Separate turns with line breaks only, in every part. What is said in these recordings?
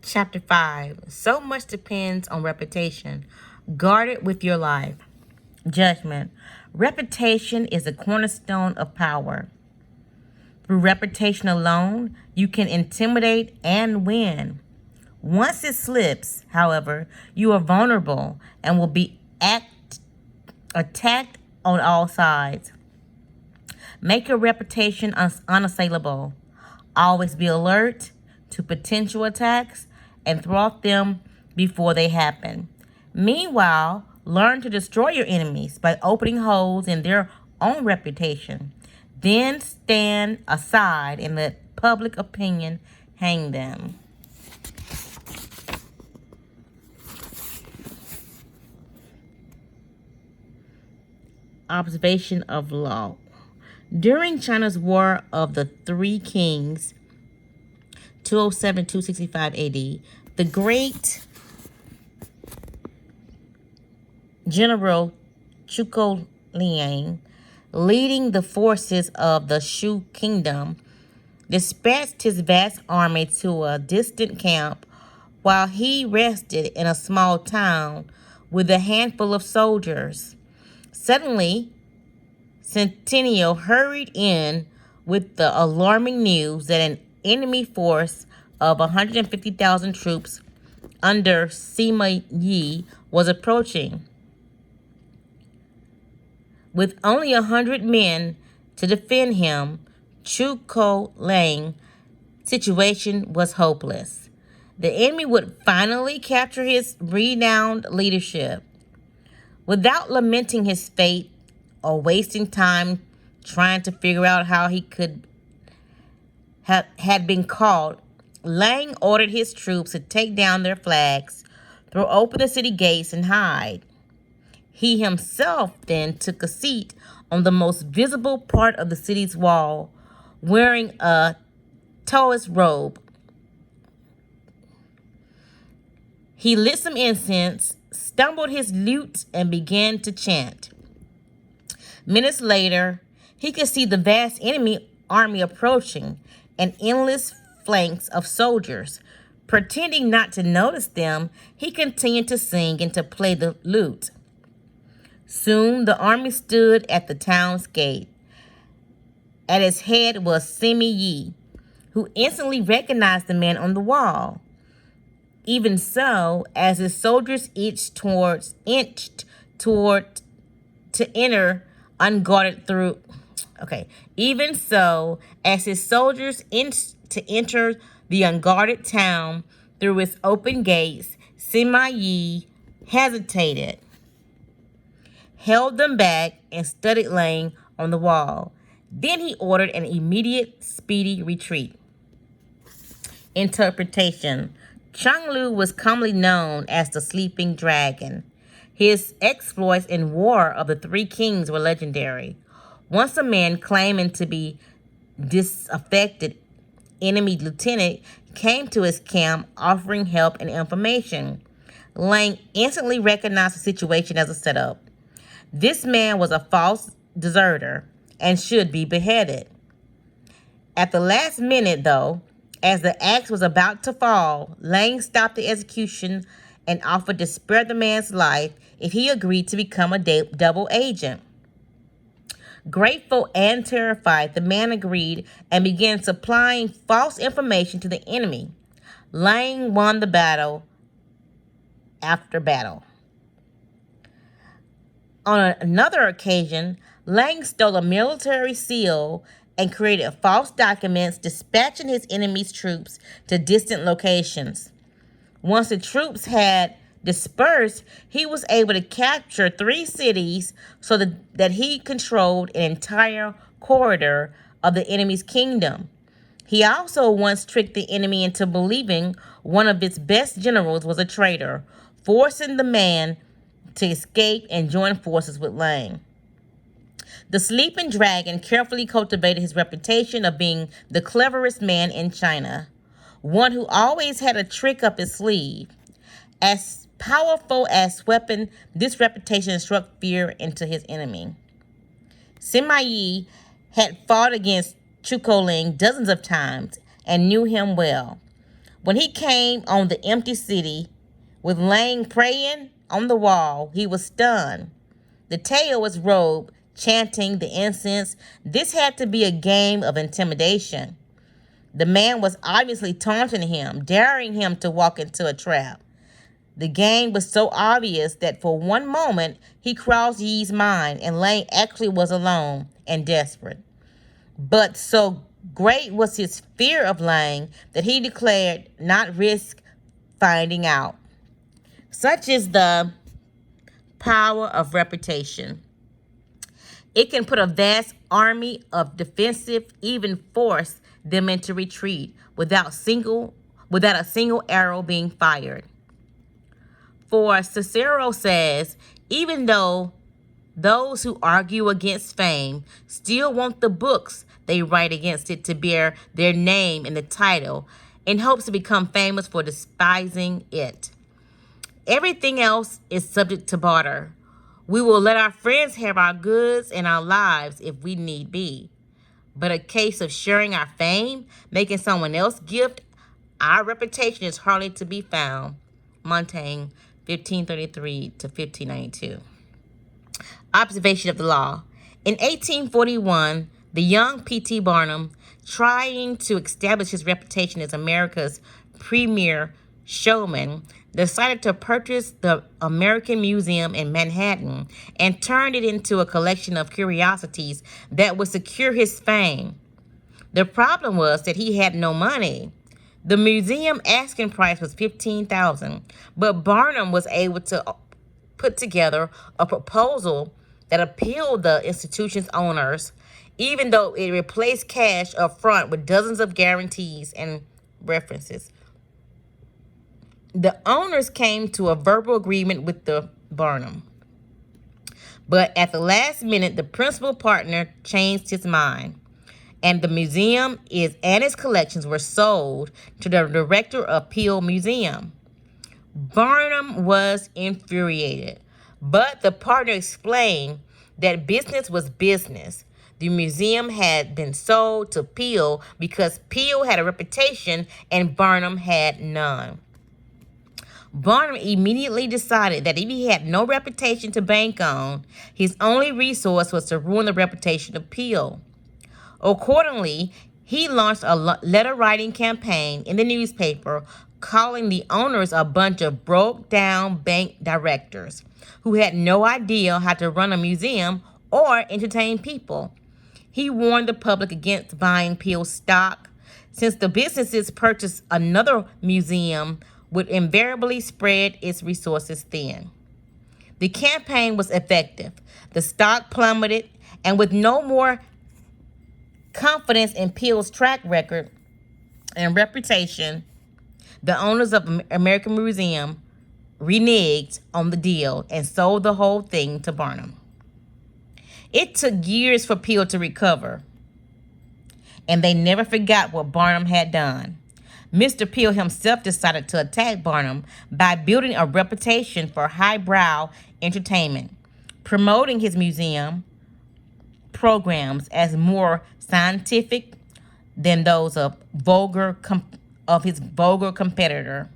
Chapter 5. So much depends on reputation. Guard it with your life. Judgment. Reputation is the cornerstone of power. Through reputation alone, you can intimidate and win. Once it slips, however, you are vulnerable and will be attacked on all sides. Make your reputation unassailable. Always be alert to potential attacks and thwart them before they happen. Meanwhile, learn to destroy your enemies by opening holes in their own reputation. Then stand aside and let public opinion hang them. Observation of law. During China's War of the Three Kings, 207-265 AD, the great General Zhuge Liang, leading the forces of the Shu Kingdom, dispatched his vast army to a distant camp while he rested in a small town with a handful of soldiers. Suddenly, Centennial hurried in with the alarming news that an enemy force of 150,000 troops under Sima Yi was approaching. With only 100 men to defend him, Zhuge Liang's situation was hopeless. The enemy would finally capture his renowned leadership. Without lamenting his fate or wasting time trying to figure out how he could had been caught, Liang ordered his troops to take down their flags, throw open the city gates, and hide. He himself then took a seat on the most visible part of the city's wall, wearing a Taoist robe. He lit some incense, stumbled his lute, and began to chant. Minutes later, he could see the vast enemy army approaching, and endless flanks of soldiers. Pretending not to notice them, he continued to sing and to play the lute. Soon the army stood at the town's gate. At its head was Sima Yi, who instantly recognized the man on the wall. Even so, as his soldiers inched toward to enter unguarded through. Even so, as his soldiers inched to enter the unguarded town through its open gates, Sima Yi hesitated, held them back, and studied Liang on the wall. Then he ordered an immediate, speedy retreat. Interpretation. Changlu was commonly known as the Sleeping Dragon. His exploits in War of the Three Kings were legendary. Once a man claiming to be disaffected enemy lieutenant came to his camp offering help and information. Liang instantly recognized the situation as a setup. This man was a false deserter and should be beheaded. At the last minute, though, as the axe was about to fall, Liang stopped the execution and offered to spare the man's life if he agreed to become a double agent. Grateful and terrified, the man agreed and began supplying false information to the enemy. Liang won the battle after battle. On another occasion, Liang stole a military seal and created false documents dispatching his enemy's troops to distant locations. Once the troops had dispersed, he was able to capture 3 cities so that he controlled an entire corridor of the enemy's kingdom. He also once tricked the enemy into believing one of its best generals was a traitor, forcing the man to escape and join forces with Liang. The Sleeping Dragon carefully cultivated his reputation of being the cleverest man in China, one who always had a trick up his sleeve. As powerful as weapon, this reputation struck fear into his enemy. Sima Yi had fought against Zhuge Liang dozens of times and knew him well. When he came on the empty city with Lang praying on the wall, he was stunned. The tail was robed, chanting the incense. This had to be a game of intimidation. The man was obviously taunting him, daring him to walk into a trap. The game was so obvious that for one moment he crossed Yee's mind, and Lang actually was alone and desperate. But so great was his fear of Lang that he declared not risk finding out. Such is the power of reputation. It can put a vast army of defensive, even force them into retreat without a single arrow being fired. For Cicero says, even though those who argue against fame still want the books they write against it to bear their name in the title in hopes to become famous for despising it. Everything else is subject to barter. We will let our friends have our goods and our lives if we need be. But a case of sharing our fame, making someone else gift our reputation is hardly to be found. Montaigne, 1533 to 1592. Observation of the law. In 1841, the young P.T. Barnum, trying to establish his reputation as America's premier showman, decided to purchase the American Museum in Manhattan and turned it into a collection of curiosities that would secure his fame. The problem was that he had no money. The museum asking price was $15,000, but Barnum was able to put together a proposal that appealed the institution's owners, even though it replaced cash up front with dozens of guarantees and references. The owners came to a verbal agreement with the Barnum. But at the last minute, the principal partner changed his mind, and the museum and its collections were sold to the director of Peel Museum. Barnum was infuriated, but the partner explained that business was business. The museum had been sold to Peel because Peel had a reputation and Barnum had none. Barnum immediately decided that if he had no reputation to bank on, his only resource was to ruin the reputation of Peel. Accordingly, he launched a letter-writing campaign in the newspaper calling the owners a bunch of broke-down bank directors who had no idea how to run a museum or entertain people. He warned the public against buying Peel's stock, since the businesses purchased another museum would invariably spread its resources thin. The campaign was effective. The stock plummeted, and with no more confidence in Peel's track record and reputation, the owners of American Museum reneged on the deal and sold the whole thing to Barnum. It took years for Peel to recover, and they never forgot what Barnum had done. Mr. Peel himself decided to attack Barnum by building a reputation for highbrow entertainment, promoting his museum programs as more scientific than those of his vulgar competitor.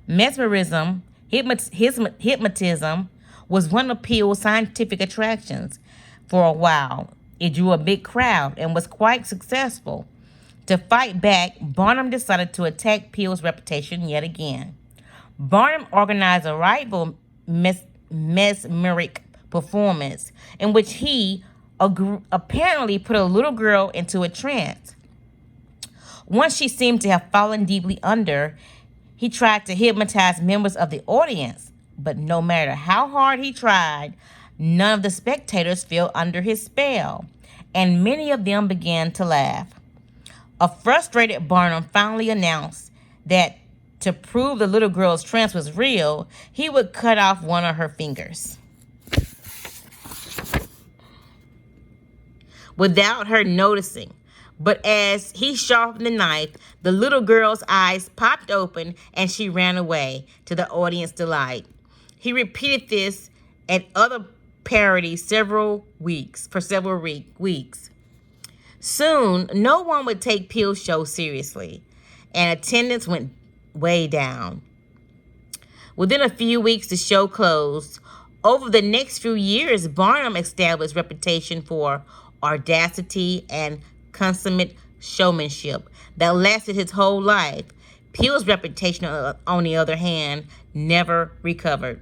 Mesmerism, hypnotism was one of Peel's scientific attractions. For a while, it drew a big crowd and was quite successful. To fight back, Barnum decided to attack Peel's reputation yet again. Barnum organized a rival mesmeric performance in which he apparently put a little girl into a trance. Once she seemed to have fallen deeply under, he tried to hypnotize members of the audience, but no matter how hard he tried, none of the spectators fell under his spell, and many of them began to laugh. A frustrated Barnum finally announced that to prove the little girl's trance was real, he would cut off one of her fingers. Without her noticing, but as he sharpened the knife, the little girl's eyes popped open and she ran away, to the audience's delight. He repeated this at other parodies for several weeks. Soon, no one would take Peel's show seriously, and attendance went way down. Within a few weeks, the show closed. Over the next few years, Barnum established a reputation for audacity and consummate showmanship that lasted his whole life. Peele's reputation, on the other hand, never recovered.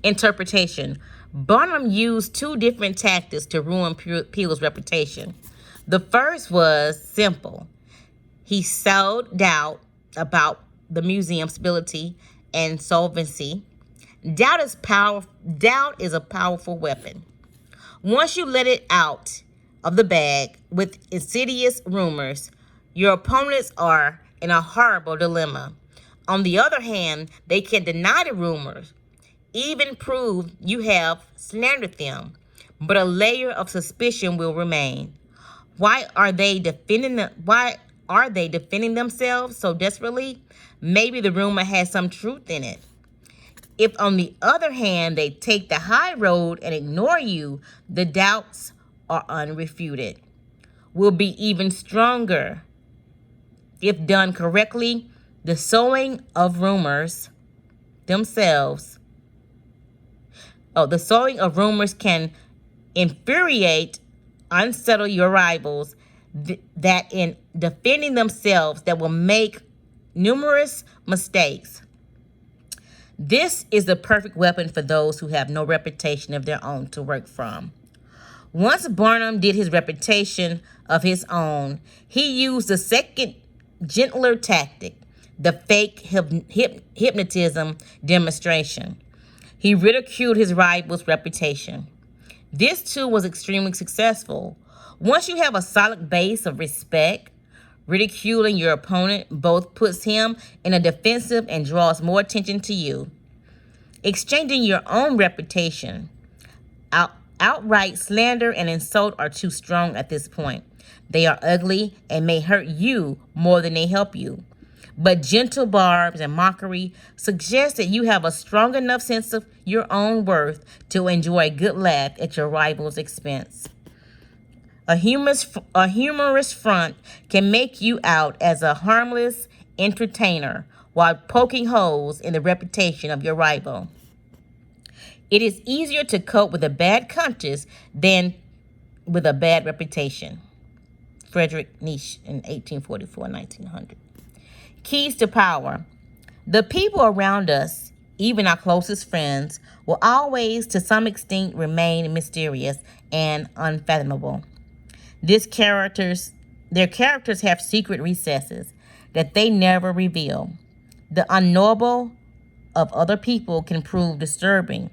Interpretation. Barnum used two different tactics to ruin Peele's reputation. The first was simple. He sowed doubt about the museum's ability and solvency. Doubt is a powerful weapon. Once you let it out of the bag with insidious rumors, your opponents are in a horrible dilemma. On the other hand, they can deny the rumors, even prove you have slandered them, but a layer of suspicion will remain. Why are they defending themselves so desperately? Maybe the rumor has some truth in it. If, on the other hand, they take the high road and ignore you, the doubts are unrefuted. Will be even stronger. If done correctly, the sowing of rumors themselves. The sowing of rumors can infuriate, unsettle your rivals that in defending themselves that will make numerous mistakes. This is the perfect weapon for those who have no reputation of their own to work from. Once Barnum did his reputation of his own, he used the second, gentler tactic, the fake hypnotism demonstration. He ridiculed his rival's reputation. This, too, was extremely successful. Once you have a solid base of respect, ridiculing your opponent both puts him in a defensive and draws more attention to you. Exchanging your own reputation. Outright slander and insult are too strong at this point. They are ugly and may hurt you more than they help you. But gentle barbs and mockery suggest that you have a strong enough sense of your own worth to enjoy a good laugh at your rival's expense. A humorous front can make you out as a harmless entertainer while poking holes in the reputation of your rival. It is easier to cope with a bad conscience than with a bad reputation. Friedrich Nietzsche in 1844-1900. Keys to power. The people around us, even our closest friends, will always, to some extent, remain mysterious and unfathomable. Their characters have secret recesses that they never reveal. The unknowable of other people can prove disturbing.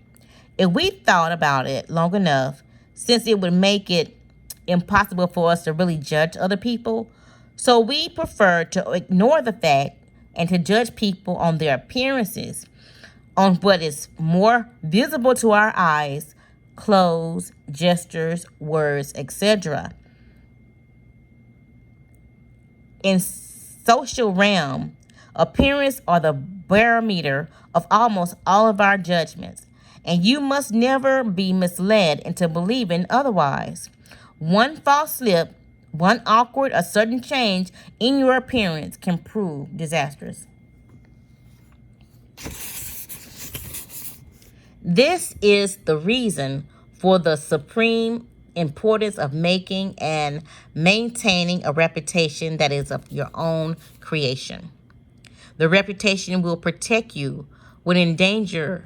If we thought about it long enough, since it would make it impossible for us to really judge other people, so we prefer to ignore the fact and to judge people on their appearances, on what is more visible to our eyes, clothes, gestures, words, etc. In social realm, appearance are the barometer of almost all of our judgments, and you must never be misled into believing otherwise. One false slip, one awkward or sudden change in your appearance can prove disastrous. This is the reason for the supreme importance of making and maintaining a reputation that is of your own creation. The reputation will protect you when dangerous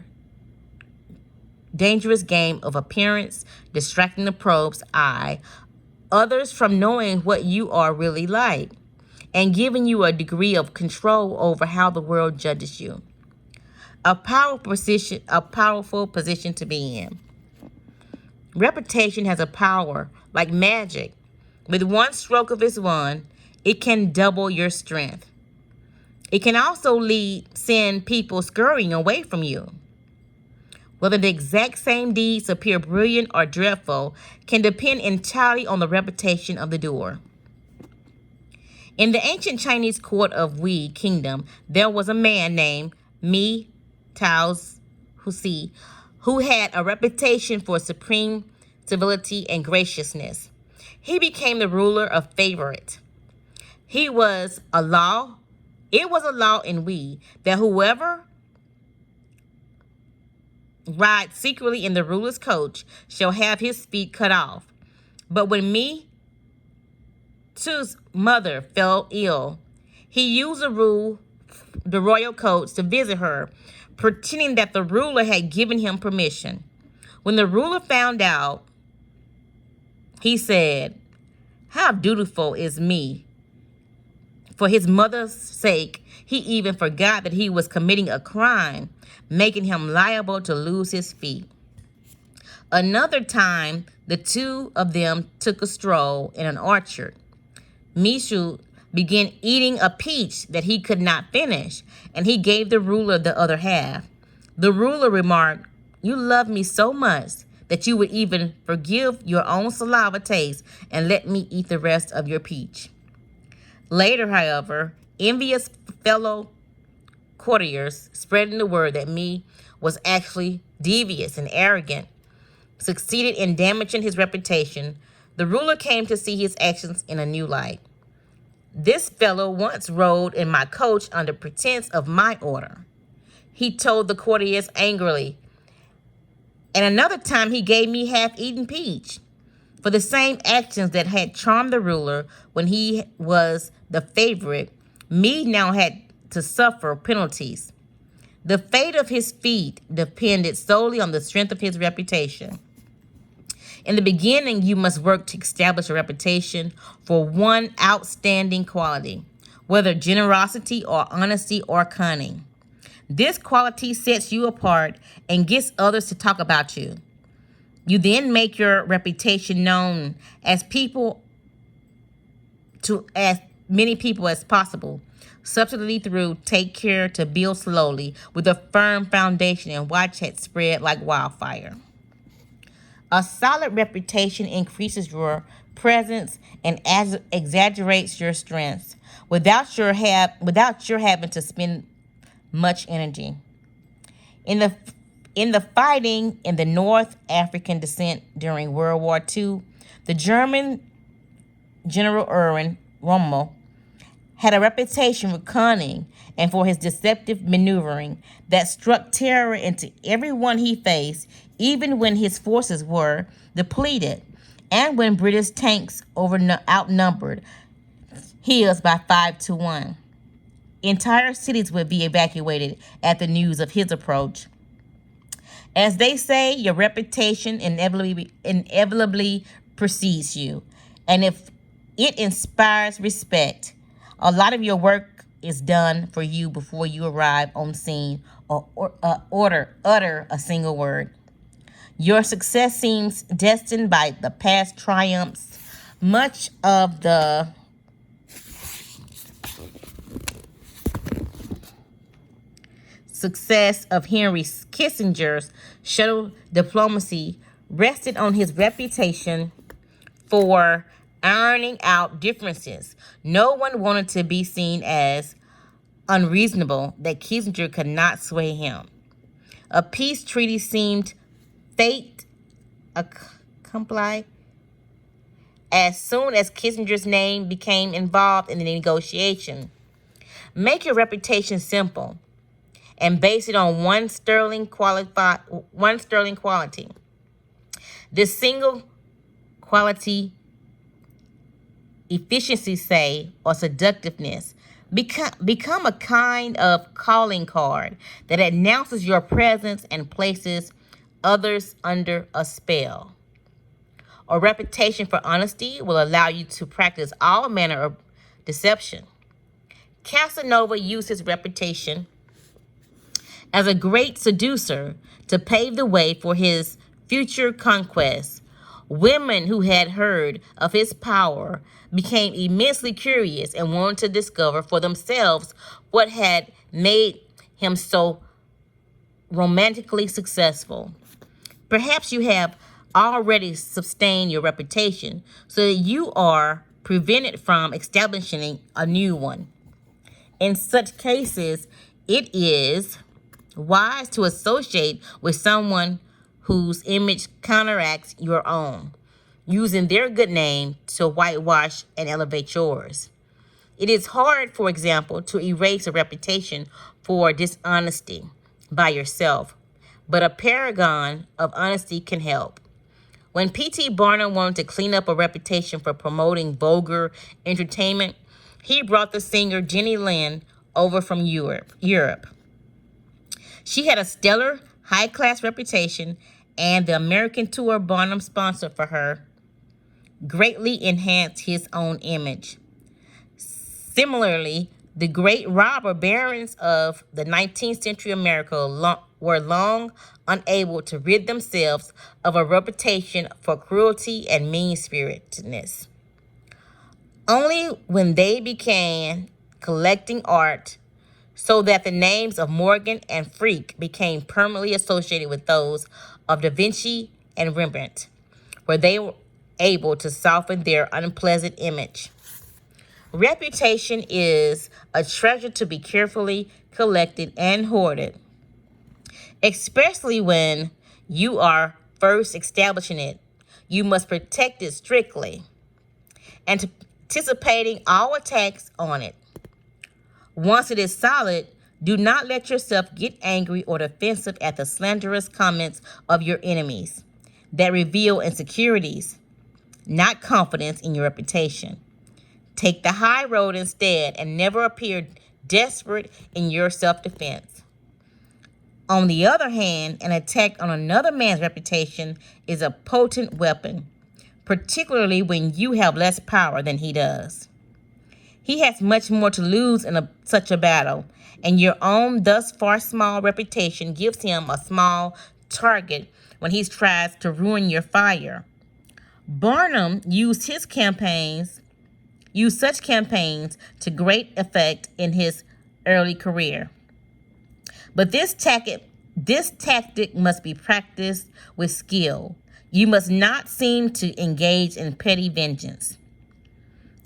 game of appearance, distracting the probe's eye, others from knowing what you are really like, and giving you a degree of control over how the world judges you. A powerful position to be in. Reputation has a power like magic. With one stroke of its wand, it can double your strength. It can also send people scurrying away from you. Whether the exact same deeds appear brilliant or dreadful can depend entirely on the reputation of the doer. In the ancient Chinese court of Wei Kingdom, there was a man named Mi Tao's Husi, who had a reputation for supreme civility and graciousness. He became the ruler of favorite. He was a law. It was a law in we that whoever rides secretly in the ruler's coach shall have his feet cut off. But when me too's mother fell ill, he used the royal coach to visit her, pretending that the ruler had given him permission. When the ruler found out, he said, "How dutiful is me." For his mother's sake, he even forgot that he was committing a crime, making him liable to lose his feet. Another time, the two of them took a stroll in an orchard. Mishu began eating a peach that he could not finish, and he gave the ruler the other half. The ruler remarked, "You love me so much that you would even forgive your own saliva taste and let me eat the rest of your peach." Later, however, envious fellow courtiers, spreading the word that me was actually devious and arrogant, succeeded in damaging his reputation. The ruler came to see his actions in a new light. "This fellow once rode in my coach under pretense of my order," he told the courtiers angrily. "And another time he gave me half-eaten peach." For the same actions that had charmed the ruler when he was the favorite, me now had to suffer penalties. The fate of his feet depended solely on the strength of his reputation. In the beginning, you must work to establish a reputation for one outstanding quality, whether generosity or honesty or cunning. This quality sets you apart and gets others to talk about you. You then make your reputation known as many people as possible, subtly through take care to build slowly with a firm foundation and watch it spread like wildfire. A solid reputation increases your presence and exaggerates your strengths without your having to spend much energy. In the fighting in the North African descent during World War II, the German General Erwin Rommel had a reputation for cunning and for his deceptive maneuvering that struck terror into everyone he faced, even when his forces were depleted and when British tanks outnumbered his by 5-1. Entire cities would be evacuated at the news of his approach. As they say, your reputation inevitably precedes you. And if it inspires respect, a lot of your work is done for you before you arrive on scene or utter a single word. Your success seems destined by the past triumphs. Much of the success of Henry Kissinger's shuttle diplomacy rested on his reputation for ironing out differences. No one wanted to be seen as unreasonable that Kissinger could not sway him. A peace treaty seemed fate accomplished as soon as Kissinger's name became involved in the negotiation. Make your reputation simple and base it on one sterling quality. This single quality, efficiency, say, or seductiveness, become a kind of calling card that announces your presence and places others under a spell. A reputation for honesty will allow you to practice all manner of deception. Casanova used his reputation as a great seducer to pave the way for his future conquests. Women who had heard of his power became immensely curious and wanted to discover for themselves what had made him so romantically successful. Perhaps you have already sustained your reputation so that you are prevented from establishing a new one. In such cases, it is wise to associate with someone whose image counteracts your own, using their good name to whitewash and elevate yours. It is hard, for example, to erase a reputation for dishonesty by yourself, but a paragon of honesty can help. When P.T. Barnum wanted to clean up a reputation for promoting vulgar entertainment, he brought the singer Jenny Lind over from Europe. She had a stellar, high-class reputation, and the American tour Barnum sponsored for her greatly enhanced his own image. Similarly, the great robber barons of the 19th century America were long unable to rid themselves of a reputation for cruelty and mean-spiritedness. Only when they began collecting art, so that the names of Morgan and Freak became permanently associated with those of Da Vinci and Rembrandt, were they able to soften their unpleasant image. Reputation is a treasure to be carefully collected and hoarded, especially when you are first establishing it. You must protect it strictly, anticipating all attacks on it. Once it is solid, do not let yourself get angry or defensive at the slanderous comments of your enemies that reveal insecurities, not confidence in your reputation. Take the high road instead and never appear desperate in your self-defense. On the other hand, an attack on another man's reputation is a potent weapon, particularly when you have less power than he does. He has much more to lose in such a battle, and your own thus far small reputation gives him a small target when he tries to ruin your fire. Barnum used such campaigns to great effect in his early career. But this tactic must be practiced with skill. You must not seem to engage in petty vengeance.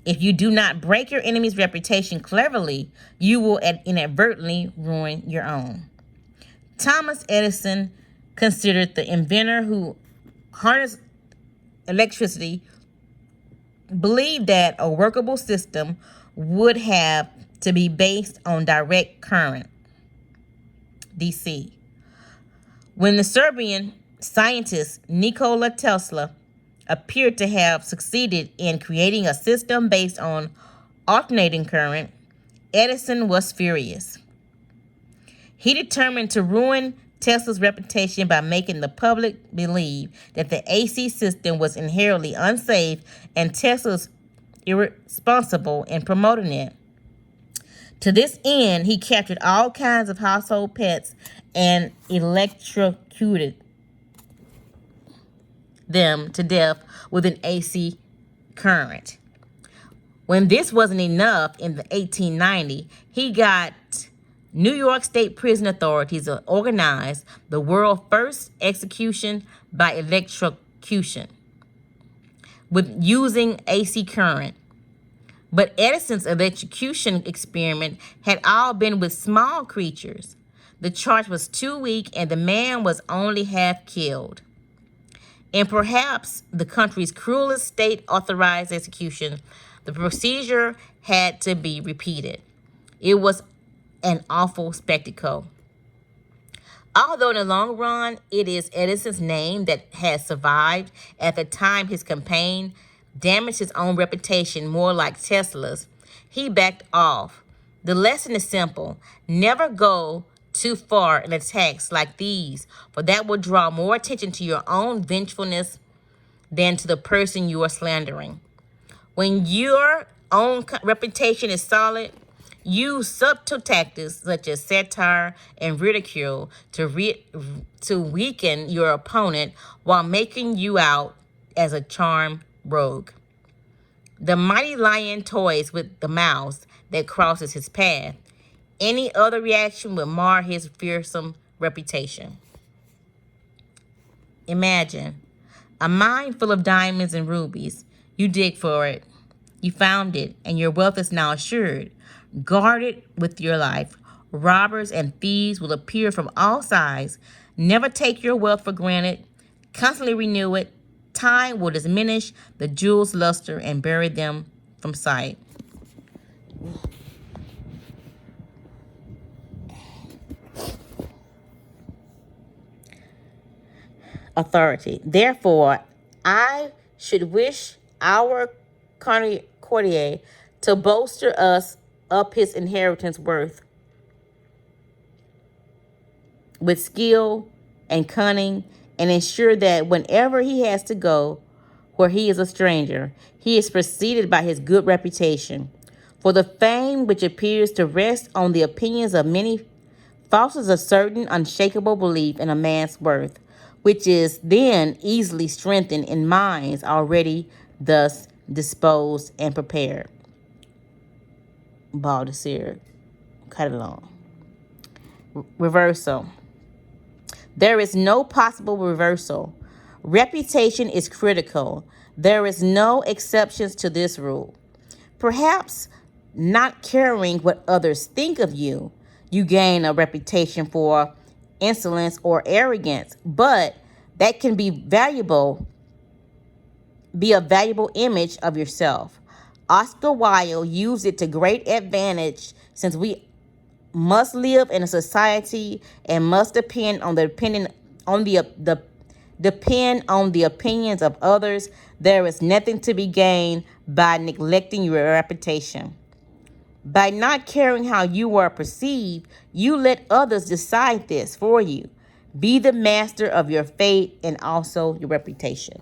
If you do not break your enemy's reputation cleverly, you will inadvertently ruin your own. Thomas Edison, considered the inventor who harnessed electricity, believed that a workable system would have to be based on direct current, DC. When the Serbian scientist Nikola Tesla appeared to have succeeded in creating a system based on alternating current, Edison was furious. He determined to ruin Tesla's reputation by making the public believe that the AC system was inherently unsafe and Tesla's irresponsible in promoting it. To this end, he captured all kinds of household pets and electrocuted them to death with an AC current. When this wasn't enough, in the 1890, he got New York State prison authorities to organize the world's first execution by electrocution with using AC current. But Edison's electrocution experiment had all been with small creatures. The charge was too weak and the man was only half killed. In perhaps the country's cruelest state-authorized execution, the procedure had to be repeated. It was an awful spectacle. Although in the long run, it is Edison's name that has survived, at the time his campaign damaged his own reputation more like Tesla's, he backed off. The lesson is simple. Never go too far in attacks like these, for that will draw more attention to your own vengefulness than to the person you are slandering. When your own reputation is solid, use subtle tactics such as satire and ridicule to weaken your opponent while making you out as a charmed rogue. The mighty lion toys with the mouse that crosses his path. Any other reaction would mar his fearsome reputation. Imagine a mine full of diamonds and rubies. You dig for it. You found it, and your wealth is now assured. Guard it with your life. Robbers and thieves will appear from all sides. Never take your wealth for granted. Constantly renew it. Time will diminish the jewels' luster and bury them from sight. authority. Therefore, I should wish our courtier to bolster us up his inheritance worth with skill and cunning, and ensure that whenever he has to go where he is a stranger, he is preceded by his good reputation. For the fame which appears to rest on the opinions of many fosters a certain unshakable belief in a man's worth, which is then easily strengthened in minds already thus disposed and prepared. Baldassare, cut it long. Reversal. There is no possible reversal. Reputation is critical. There is no exceptions to this rule. Perhaps not caring what others think of you, you gain a reputation for insolence or arrogance, but that can be a valuable image of yourself. Oscar Wilde used it to great advantage, since we must live in a society and must depend on the opinions of others. There is nothing to be gained by neglecting your reputation. By not caring how you are perceived, you let others decide this for you. Be the master of your fate and also your reputation.